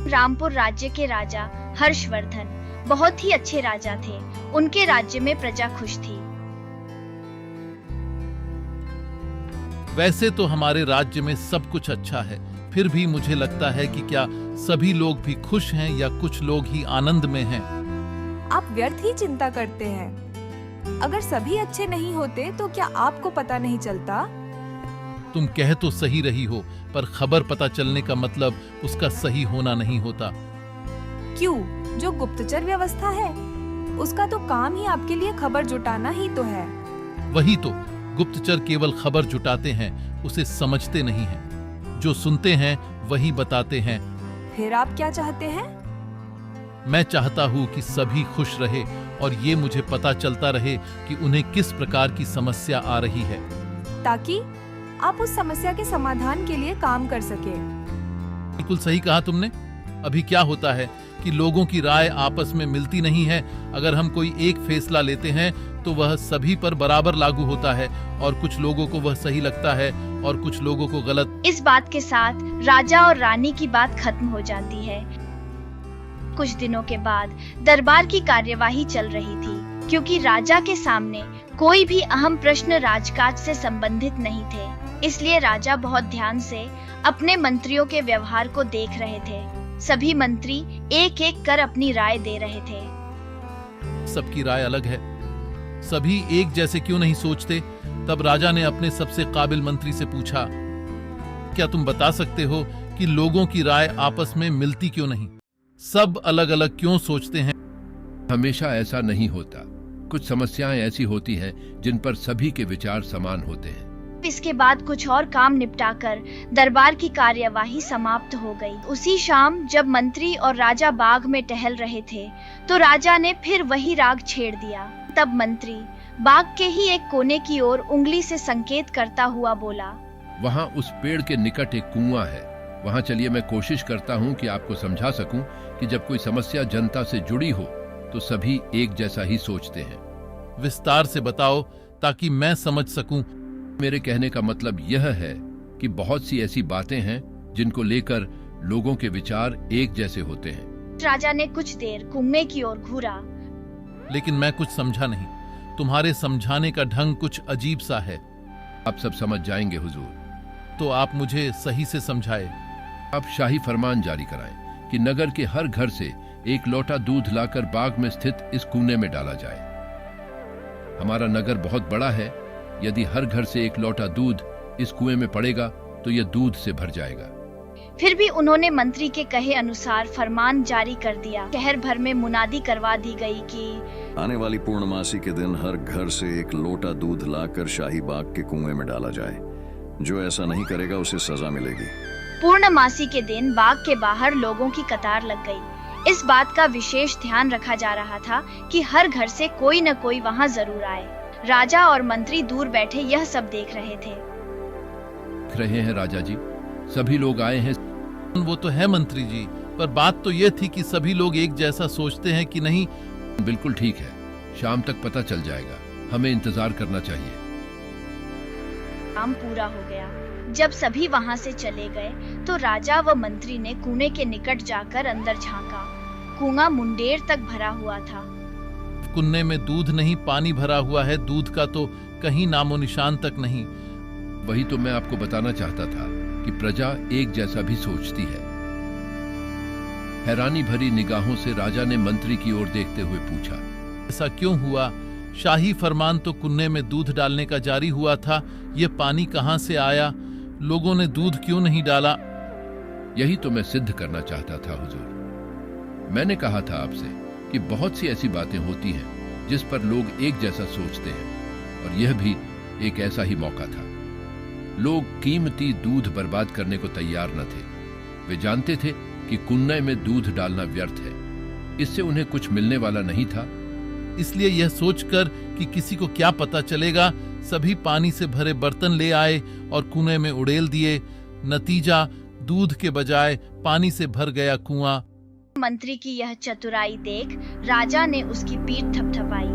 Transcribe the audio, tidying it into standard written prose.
रामपुर राज्य के राजा हर्षवर्धन बहुत ही अच्छे राजा थे। उनके राज्य में प्रजा खुश थी। वैसे तो हमारे राज्य में सब कुछ अच्छा है, फिर भी मुझे लगता है कि क्या सभी लोग भी खुश हैं या कुछ लोग ही आनंद में हैं? आप व्यर्थ ही चिंता करते हैं। अगर सभी अच्छे नहीं होते तो क्या आपको पता नहीं चलता? तुम कह तो सही रही हो, पर खबर पता चलने का मतलब उसका सही होना नहीं होता। क्यों? जो गुप्तचर व्यवस्था है उसका तो काम ही आपके लिए खबर जुटाना ही तो है। वही तो, गुप्तचर केवल खबर जुटाते हैं, उसे समझते नहीं हैं। जो सुनते हैं वही बताते हैं। फिर आप क्या चाहते हैं? मैं चाहता हूँ कि सभी खुश रहे और ये मुझे पता चलता रहे कि उन्हें किस प्रकार की समस्या आ रही है, ताकि आप उस समस्या के समाधान के लिए काम कर सके। बिल्कुल सही कहा तुमने। अभी क्या होता है कि लोगों की राय आपस में मिलती नहीं है। अगर हम कोई एक फैसला लेते हैं तो वह सभी पर बराबर लागू होता है और कुछ लोगों को वह सही लगता है और कुछ लोगों को गलत। इस बात के साथ राजा और रानी की बात खत्म हो जाती है। कुछ दिनों के बाद दरबार की कार्यवाही चल रही थी, क्योंकि राजा के सामने कोई भी अहम प्रश्न राजकाज से संबंधित नहीं थे। इसलिए राजा बहुत ध्यान से अपने मंत्रियों के व्यवहार को देख रहे थे। सभी मंत्री एक एक कर अपनी राय दे रहे थे। सबकी राय अलग है, सभी एक जैसे क्यों नहीं सोचते? तब राजा ने अपने सबसे काबिल मंत्री से पूछा, क्या तुम बता सकते हो कि लोगों की राय आपस में मिलती क्यों नहीं? सब अलग अलग क्यों सोचते हैं? हमेशा ऐसा नहीं होता। कुछ समस्याएं ऐसी होती हैं जिन पर सभी के विचार समान होते हैं। इसके बाद कुछ और काम निपटाकर दरबार की कार्यवाही समाप्त हो गई। उसी शाम जब मंत्री और राजा बाग में टहल रहे थे तो राजा ने फिर वही राग छेड़ दिया। तब मंत्री बाग के ही एक कोने की ओर उंगली से संकेत करता हुआ बोला, वहाँ उस पेड़ के निकट एक कुआं है, वहाँ चलिए। मैं कोशिश करता हूँ कि आपको समझा सकूं कि जब कोई समस्या जनता से जुड़ी हो तो सभी एक जैसा ही सोचते हैं। विस्तार से बताओ ताकि मैं समझ सकूं। मेरे कहने का मतलब यह है कि बहुत सी ऐसी बातें हैं जिनको लेकर लोगों के विचार एक जैसे होते हैं। राजा ने कुछ देर कुएं की ओर घूरा। लेकिन मैं कुछ समझा नहीं। तुम्हारे समझाने का ढंग कुछ अजीब सा है। आप सब समझ जाएंगे हुजूर। तो आप मुझे सही से समझाए। आप शाही फरमान जारी कराएं कि नगर के हर घर से एक लोटा दूध लाकर बाग में स्थित इस कुएं में डाला जाए। हमारा नगर बहुत बड़ा है। यदि हर घर से एक लोटा दूध इस कुएं में पड़ेगा तो यह दूध से भर जाएगा। फिर भी उन्होंने मंत्री के कहे अनुसार फरमान जारी कर दिया। शहर भर में मुनादी करवा दी गई कि आने वाली पूर्णमासी के दिन हर घर से एक लोटा दूध लाकर शाही बाग के कुएं में डाला जाए। जो ऐसा नहीं करेगा उसे सजा मिलेगी। पूर्णमासी के दिन बाग के बाहर लोगों की कतार लग गई। इस बात का विशेष ध्यान रखा जा रहा था कि हर घर से कोई न कोई वहां जरूर आए। राजा और मंत्री दूर बैठे यह सब देख रहे थे। देख रहे हैं राजा जी, सभी लोग आए हैं। वो तो है मंत्री जी, पर बात तो ये थी कि सभी लोग एक जैसा सोचते हैं कि नहीं। बिल्कुल ठीक है, शाम तक पता चल जाएगा। हमें इंतजार करना चाहिए। काम पूरा हो गया। जब सभी वहां से चले गए तो राजा व मंत्री ने कुएं के निकट जाकर अंदर झांका। कुआं मुंडेर तक भरा हुआ था। कुन्ने में दूध नहीं, पानी भरा हुआ है। दूध का तो कहीं नामो निशान तक नहीं। वही तो मैं आपको बताना चाहता था कि प्रजा एक जैसा भी सोचती है। हैरानी भरी निगाहों से राजा ने मंत्री की ओर देखते हुए पूछा, ऐसा क्यों हुआ? शाही फरमान तो कुन्ने में दूध डालने का जारी हुआ था। ये पानी कहां से आया? लोगों ने दूध क्यों नहीं डाला? यही तो मैं सिद्ध करना चाहता था हुजूर। मैंने कहा था आपसे कि बहुत सी ऐसी बातें होती हैं जिस पर लोग एक जैसा सोचते हैं, और यह भी एक ऐसा ही मौका था। लोग कीमती दूध बर्बाद करने को तैयार न थे। वे जानते थे कि कुन्ने में दूध डालना व्यर्थ है, इससे उन्हें कुछ मिलने वाला नहीं था। इसलिए यह सोचकर कि किसी को क्या पता चलेगा, सभी पानी से भरे बर्तन ले आए और कुएं में उड़ेल दिए। नतीजा, दूध के बजाय पानी से भर गया कुआं। मंत्री की यह चतुराई देख राजा ने उसकी पीठ थपथपाई।